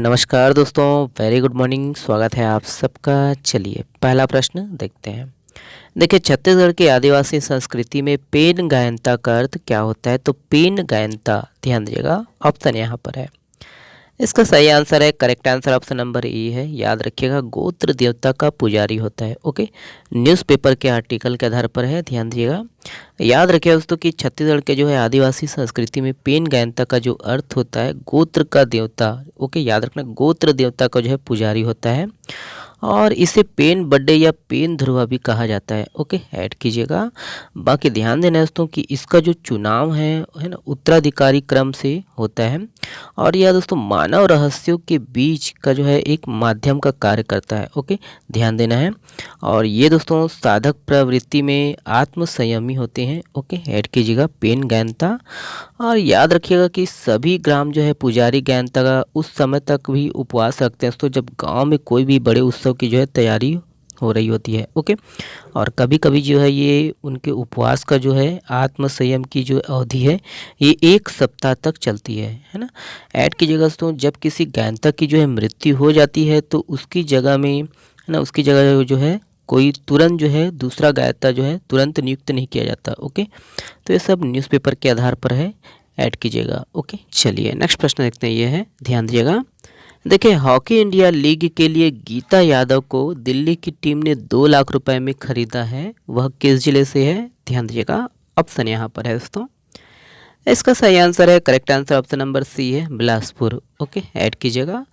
नमस्कार दोस्तों, very good morning. स्वागत है आप सबका। चलिए पहला प्रश्न देखते हैं। देखिए, छत्तीसगढ़ की आदिवासी संस्कृति में पेन गायनता का अर्थ क्या होता है? तो पेन गायनता, ध्यान दीजिएगा, ऑप्शन यहाँ पर है। इसका सही आंसर है, correct answer option number A है। याद रखिएगा, गोत्र देवता का पुजारी होता है। ओके, न्यूज़पेपर के आर्टिकल के आधार पर है, ध्यान दीजिएगा। याद रखिए दोस्तों कि छत्तीसगढ़ के जो है आदिवासी संस्कृति में पेन गायनता का जो अर्थ होता है, गोत्र का देवता। ओके, याद रखना, गोत्र देवता का जो है पुजारी होता है और इसे पेन बड्डे या पेन ध्रुवा भी कहा जाता है। ओके, ऐड कीजिएगा। बाकी ध्यान देना दोस्तों कि इसका जो चुनाव है ना, उत्तराधिकारी क्रम से होता है और यह दोस्तों मानव रहस्यों के बीच का जो है एक माध्यम का कार्य करता है। ओके, ध्यान देना है। और ये दोस्तों साधक प्रवृत्ति में आत्म संयमी होते हैं। ओके, ऐड कीजिएगा पेन गायनता। और याद रखिएगा कि सभी ग्राम जो है पुजारी गायनता का उस समय तक भी उपवास रखते हैं दोस्तों जब गांव में कोई भी बड़े उत्सव की जो है तैयारी हो रही होती है। ओके, और कभी कभी जो है ये उनके उपवास का जो है आत्म संयम की जो अवधि है ये 1 सप्ताह तक चलती है ना। ऐड कीजिएगा दोस्तों, जब किसी गायनता की जो है मृत्यु हो जाती है तो उसकी जगह में है ना, उसकी जगह जो है कोई तुरंत जो है दूसरा गायता जो है तुरंत नियुक्त नहीं किया जाता। ओके, तो ये सब न्यूज़पेपर के आधार पर है, ऐड कीजिएगा। ओके, चलिए नेक्स्ट प्रश्न देखते हैं। ये है, ध्यान दीजिएगा। देखिए, हॉकी इंडिया लीग के लिए गीता यादव को दिल्ली की टीम ने 2 लाख रुपए में खरीदा है। वह किस जिले से है? ध्यान दीजिएगा, ऑप्शन यहाँ पर है दोस्तों। इसका सही आंसर है, correct answer option number C है, बिलासपुर। ओके, ऐड कीजिएगा।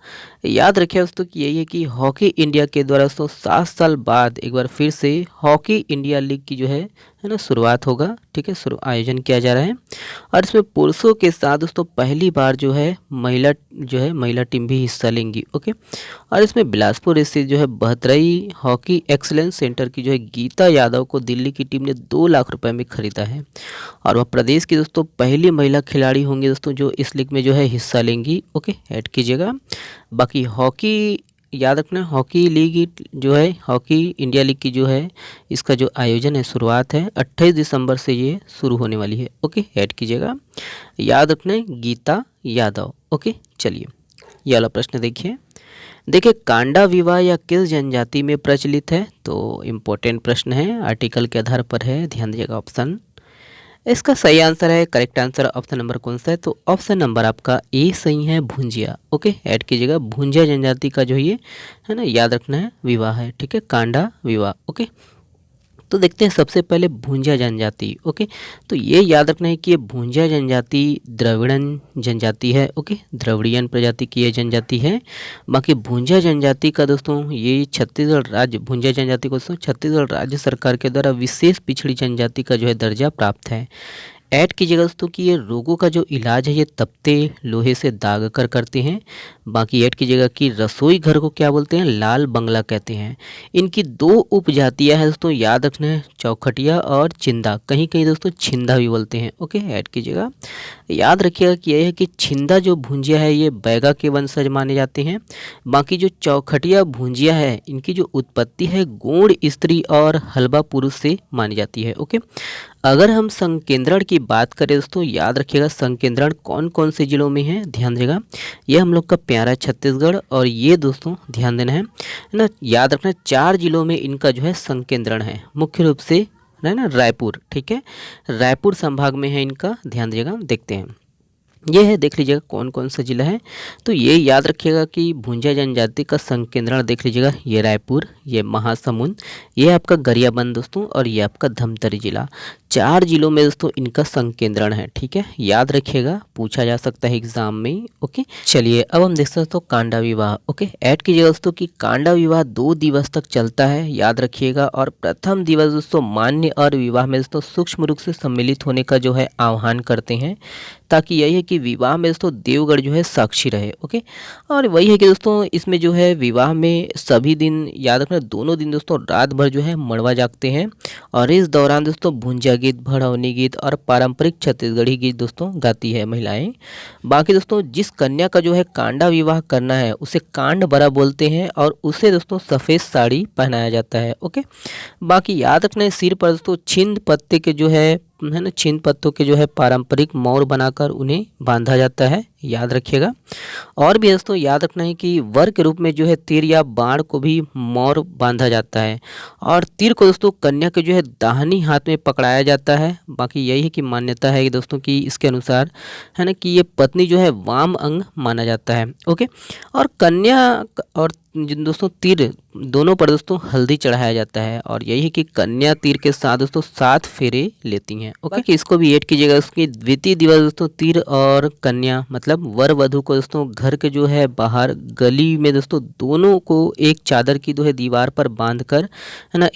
याद रखिए दोस्तों कि यही है कि हॉकी इंडिया के द्वारा दोस्तों 7 साल बाद एक बार फिर से हॉकी इंडिया लीग की जो है ना शुरुआत होगा। ठीक है, आयोजन किया जा रहा है और इसमें पुरुषों के साथ दोस्तों पहली बार जो है महिला टीम भी हिस्सा लेंगी। ओके, और इसमें बिलासपुर स्थित जो है बहतरई हॉकी एक्सलेंस सेंटर की जो है गीता यादव को दिल्ली की टीम ने 2 लाख रुपए में खरीदा है और वह प्रदेश की दोस्तों पहली महिला खिलाड़ी होंगी दोस्तों जो इस लीग में जो है हिस्सा लेंगी। ओके, ऐड कीजिएगा। बाकी हॉकी याद रखना, हॉकी लीग जो है हॉकी इंडिया लीग की जो है इसका जो आयोजन है शुरुआत है 28 दिसंबर से ये शुरू होने वाली है। ओके, ऐड कीजिएगा। याद रखना, गीता यादव। ओके, चलिए ये वाला प्रश्न देखिए। देखिए, कांडा विवाह या किस जनजाति में प्रचलित है? तो इम्पोर्टेंट प्रश्न है, आर्टिकल के आधार पर है, ध्यान दीजिएगा। ऑप्शन, इसका सही आंसर है, करेक्ट आंसर ऑप्शन नंबर कौन सा है? तो ऑप्शन नंबर आपका ए सही है, भुंजिया। ओके, ऐड कीजिएगा। भुंजिया जनजाति का जो ये है ना, याद रखना है, विवाह है। ठीक है, कांडा विवाह। ओके, तो देखते हैं सबसे पहले भुंजिया जनजाति। ओके, तो ये याद रखना है कि ये भुंजिया जनजाति द्रविड़न जनजाति है। ओके, द्रविड़ियन प्रजाति की ये जनजाति है। बाकी भुंजिया जनजाति का दोस्तों ये छत्तीसगढ़ राज्य, भुंजिया जनजाति को दोस्तों छत्तीसगढ़ राज्य सरकार के द्वारा विशेष पिछड़ी जनजाति का जो है दर्जा प्राप्त है। ऐड कीजिएगा दोस्तों कि ये रोगों का जो इलाज है ये तपते लोहे से दाग कर करते हैं। बाकी ऐड कीजिएगा कि रसोई घर को क्या बोलते हैं? लाल बंगला कहते हैं। इनकी 2 उपजातियां हैं दोस्तों, याद रखना है, चौखटिया और चिंदा। कहीं कहीं दोस्तों छिंदा भी बोलते हैं। ओके, ऐड कीजिएगा। याद रखिएगा कि यह है कि छिंदा जो भुंजिया है ये बैगा के वंशज माने जाते हैं। बाकी जो चौखटिया भुंजिया है इनकी जो उत्पत्ति है गौड़ स्त्री और हलबा पुरुष से मानी जाती है। ओके, अगर हम संकेंद्रण की बात करें दोस्तों, याद रखिएगा संकेंद्रण कौन कौन से जिलों में है? ध्यान दीजिएगा, ये हम लोग का प्यारा छत्तीसगढ़ और ये दोस्तों ध्यान देना है ना, याद रखना 4 जिलों में इनका जो है संकेंद्रण है। मुख्य रूप से है ना रायपुर। ठीक है, रायपुर संभाग में है इनका, ध्यान दीजिएगा। देखते हैं ये है, देख लीजिएगा कौन कौन सा जिला है। तो ये याद रखिएगा कि भुंजिया जनजाति का संकेंद्रण देख लीजिएगा, ये रायपुर, ये महासमुंद, ये आपका गरियाबंद दोस्तों और ये आपका धमतरी जिला। 4 जिलों में दोस्तों इनका संकेंद्रण है। ठीक है, याद रखिएगा, पूछा जा सकता है एग्जाम में। ओके, चलिए अब हम देख सकते हो कांडा विवाह। ओके, ऐड कीजिएगा दोस्तों कि कांडा विवाह 2 दिवस तक चलता है, याद रखिएगा। और प्रथम दिवस दोस्तों मान्य और विवाह में दोस्तों सूक्ष्म रूप से सम्मिलित होने का जो है आह्वान करते हैं, ताकि यही है कि विवाह में दोस्तों देवगढ़ जो है साक्षी रहे। ओके, और वही है कि दोस्तों इसमें जो है विवाह में सभी दिन, याद रखना दोनों दिन दोस्तों रात भर जो है मड़वा जागते हैं और इस दौरान दोस्तों भुंजिया गीत, भड़ौनी गीत और पारंपरिक छत्तीसगढ़ी गीत दोस्तों गाती है महिलाएं। बाकी दोस्तों जिस कन्या का जो है कांडा विवाह करना है उसे कांड बरा बोलते हैं और उसे दोस्तों सफ़ेद साड़ी पहनाया जाता है। ओके, बाकी याद रखना है सिर पर दोस्तों छिंद पत्ते के जो है ना, छिंद पत्तों के जो है पारंपरिक मौर बनाकर उन्हें बांधा जाता है, याद रखिएगा। और भी दोस्तों याद रखना है कि वर के रूप में जो है तीर या बाण को भी मोर बांधा जाता है, और तीर को दोस्तों कन्या के जो है दाहिनी हाथ में पकड़ाया जाता है। बाकी यही है कि मान्यता है कि दोस्तों कि इसके अनुसार है ना कि ये पत्नी जो है वाम अंग माना जाता है। ओके, और कन्या और जिन दोस्तों तीर दोनों पर दोस्तों हल्दी चढ़ाया जाता है, और यही है कि कन्या तीर के साथ दोस्तों 7 फेरे लेती हैं। ओके, कि इसको भी ऐड कीजिएगा। उसकी द्वितीय दिवस दोस्तों तीर और कन्या मतलब वर वधु को दोस्तों घर के जो है बाहर गली में दोस्तों दोनों को एक चादर की जो है दीवार पर बांध कर है ना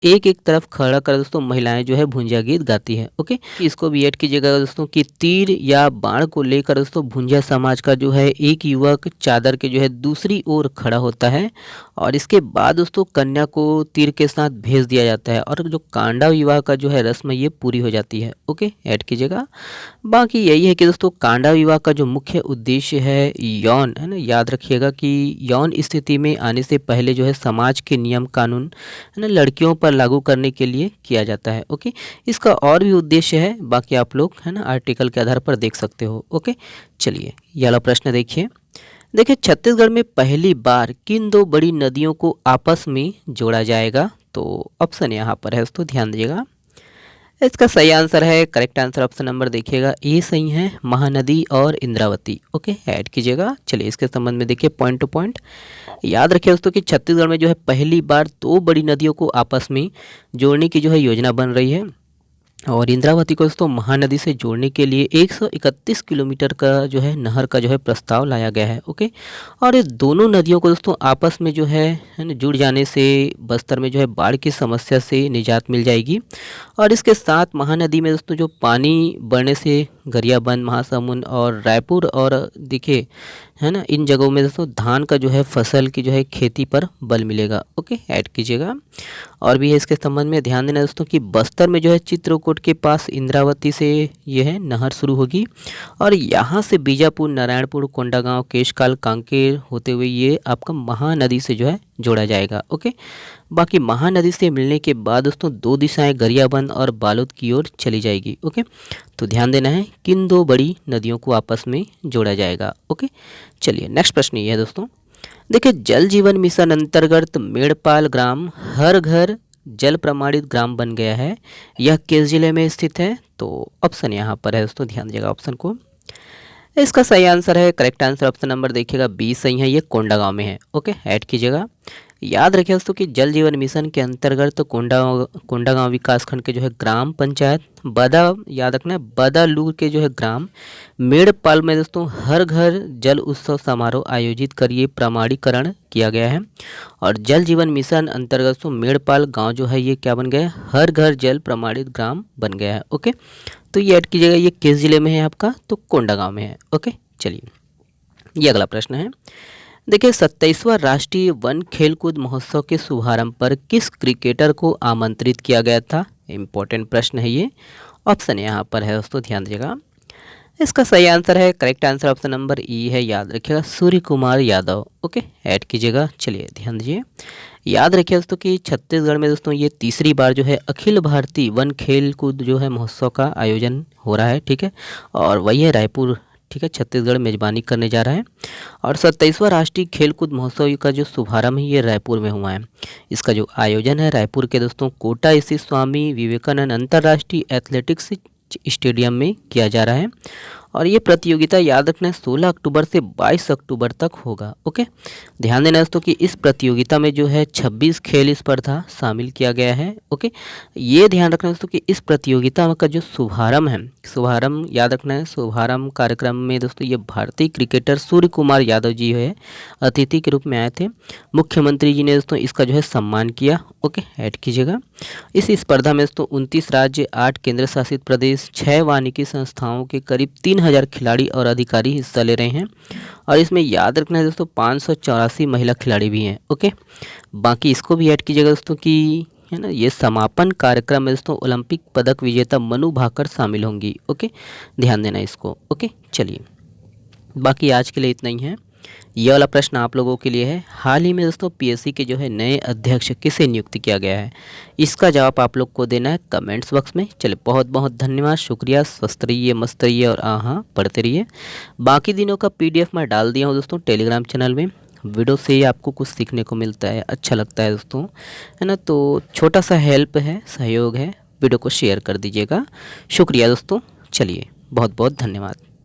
एक एक तरफ खड़ा कर दोस्तों महिलाएं जो है भुंजिया गीत गाती है। ओके, इसको भी ऐड कीजिएगा दोस्तों कि तीर या बाण को लेकर दोस्तों भुंजिया समाज का जो है एक युवक चादर के जो है दूसरी ओर खड़ा होता है, और इसके बाद दोस्तों कन्या को तीर के साथ भेज दिया जाता है, और जो कांडा विवाह का जो है रस्म ये पूरी हो जाती है। ओके, ऐड कीजिएगा। बाकी यही है कि दोस्तों कांडा विवाह का जो मुख्य उद्देश्य है यौन है ना, याद रखिएगा कि यौन स्थिति में आने से पहले जो है समाज के नियम कानून है ना लड़कियों पर लागू करने के लिए किया जाता है। ओके, इसका और भी उद्देश्य है, बाकी आप लोग है ना आर्टिकल के आधार पर देख सकते हो। ओके, चलिए ये वाला प्रश्न देखिए छत्तीसगढ़ में पहली बार किन 2 बड़ी नदियों को आपस में जोड़ा जाएगा? तो ऑप्शन यहाँ पर है दोस्तों, ध्यान दीजिएगा। इसका सही आंसर है, करेक्ट आंसर ऑप्शन नंबर देखिएगा ए सही है, महानदी और इंद्रावती। ओके, ऐड कीजिएगा। चलिए इसके संबंध में देखिए पॉइंट टू पॉइंट याद रखिए दोस्तों कि छत्तीसगढ़ में जो है पहली बार 2 बड़ी नदियों को आपस में जोड़ने की जो है योजना बन रही है, और इंद्रावती को दोस्तों महानदी से जोड़ने के लिए 131 किलोमीटर का जो है नहर का जो है प्रस्ताव लाया गया है। ओके, और ये दोनों नदियों को दोस्तों आपस में जो है ना जुड़ जाने से बस्तर में जो है बाढ़ की समस्या से निजात मिल जाएगी, और इसके साथ महानदी में दोस्तों जो पानी बढ़ने से गरियाबंद, महासमुंद और रायपुर और देखिए है ना इन जगहों में दोस्तों धान का जो है फसल की जो है खेती पर बल मिलेगा। ओके, ऐड कीजिएगा। और भी है इसके संबंध में ध्यान देना दोस्तों कि बस्तर में जो है चित्रकूट के पास इंद्रावती से यह है नहर शुरू होगी, और यहाँ से बीजापुर, नारायणपुर, कोंडागांव, केशकाल, कांकेर होते हुए ये आपका महानदी से जो है जोड़ा जाएगा। ओके, बाकी महानदी से मिलने के बाद दोस्तों 2 दिशाएं गरियाबंद और बालोद की ओर चली जाएगी। ओके, तो ध्यान देना है किन 2 बड़ी नदियों को आपस में जोड़ा जाएगा। ओके, चलिए नेक्स्ट प्रश्न ये है दोस्तों, देखिए जल जीवन मिशन अंतर्गत मेड़पाल ग्राम हर घर जल प्रमाणित ग्राम बन गया है, यह किस जिले में स्थित है? तो ऑप्शन यहाँ पर है दोस्तों, ध्यान दीजिएगा ऑप्शन को। इसका सही आंसर है, करेक्ट आंसर ऑप्शन नंबर देखिएगा बी सही है, ये कोंडागांव में है। ओके, ऐड कीजिएगा। याद रखिए दोस्तों कि जल जीवन मिशन के अंतर्गत तो कोंडागांव विकासखंड के जो है ग्राम पंचायत बदा, याद रखना है बदालूर के जो है ग्राम मेड़पाल में दोस्तों हर घर जल उत्सव समारोह आयोजित कर ये प्रमाणीकरण किया गया है, और जल जीवन मिशन अंतर्गत तो मेड़पाल गांव जो है ये क्या बन गया है, हर घर जल प्रमाणित ग्राम बन गया है। ओके, तो ये ऐड कीजिएगा, ये किस जिले में है आपका? तो कोंडागांव में है। ओके, चलिए ये अगला प्रश्न है, देखिए 27वां राष्ट्रीय वन खेलकूद महोत्सव के शुभारंभ पर किस क्रिकेटर को आमंत्रित किया गया था? इम्पोर्टेंट प्रश्न है ये, ऑप्शन यहाँ पर है दोस्तों, ध्यान दीजिएगा। इसका सही आंसर है, करेक्ट आंसर ऑप्शन नंबर ई है, याद रखिएगा सूर्य कुमार यादव। ओके, ऐड कीजिएगा। चलिए ध्यान दीजिए, याद रखिए दोस्तों कि छत्तीसगढ़ में दोस्तों ये तीसरी बार जो है अखिल भारतीय वन खेल कूद जो है महोत्सव का आयोजन हो रहा है। ठीक है, और वही है रायपुर। ठीक है, छत्तीसगढ़ मेजबानी करने जा रहा है, और 27वां राष्ट्रीय खेलकूद महोत्सव का जो शुभारंभ है ये रायपुर में हुआ है। इसका जो आयोजन है रायपुर के दोस्तों कोटा स्थित स्वामी विवेकानंद अंतर्राष्ट्रीय एथलेटिक्स स्टेडियम में किया जा रहा है, और ये प्रतियोगिता याद रखना 16 अक्टूबर से 22 अक्टूबर तक होगा। ओके, ध्यान देना दोस्तों कि इस प्रतियोगिता में जो है 26 खेल स्पर्धा शामिल किया गया है। ओके, ये ध्यान रखना दोस्तों कि इस प्रतियोगिता का जो शुभारंभ है, शुभारंभ याद रखना है, शुभारंभ कार्यक्रम में दोस्तों ये भारतीय क्रिकेटर सूर्य कुमार यादव जी है अतिथि के रूप में आए थे। मुख्यमंत्री जी ने दोस्तों इसका जो है सम्मान किया। ओके, ऐड कीजिएगा। इस स्पर्धा में दोस्तों 29 राज्य, 8 केंद्र शासित प्रदेश, 6 वानिकी संस्थाओं के करीब 3000 खिलाड़ी और अधिकारी हिस्सा ले रहे हैं, और इसमें याद रखना है दोस्तों 584 महिला खिलाड़ी भी हैं। ओके, बाकी इसको भी ऐड कीजिएगा दोस्तों कि है ना ये समापन कार्यक्रम में दोस्तों ओलंपिक पदक विजेता मनु भाकर शामिल होंगी। ओके, ध्यान देना इसको। ओके, चलिए बाकी आज के लिए इतना ही है। ये वाला प्रश्न आप लोगों के लिए है। हाल ही में दोस्तों पीएससी के जो है नए अध्यक्ष किसे नियुक्त किया गया है, इसका जवाब आप लोग को देना है कमेंट्स बॉक्स में। चलिए बहुत बहुत धन्यवाद, शुक्रिया। स्वस्थ रहिए, मस्त रहिए और हाँ पढ़ते रहिए। बाकी दिनों का पीडीएफ मैं डाल दिया हूँ दोस्तों टेलीग्राम चैनल में। वीडियो से ही आपको कुछ सीखने को मिलता है, अच्छा लगता है दोस्तों, है ना। तो छोटा सा हेल्प है, सहयोग है, वीडियो को शेयर कर दीजिएगा। शुक्रिया दोस्तों। चलिए बहुत बहुत धन्यवाद।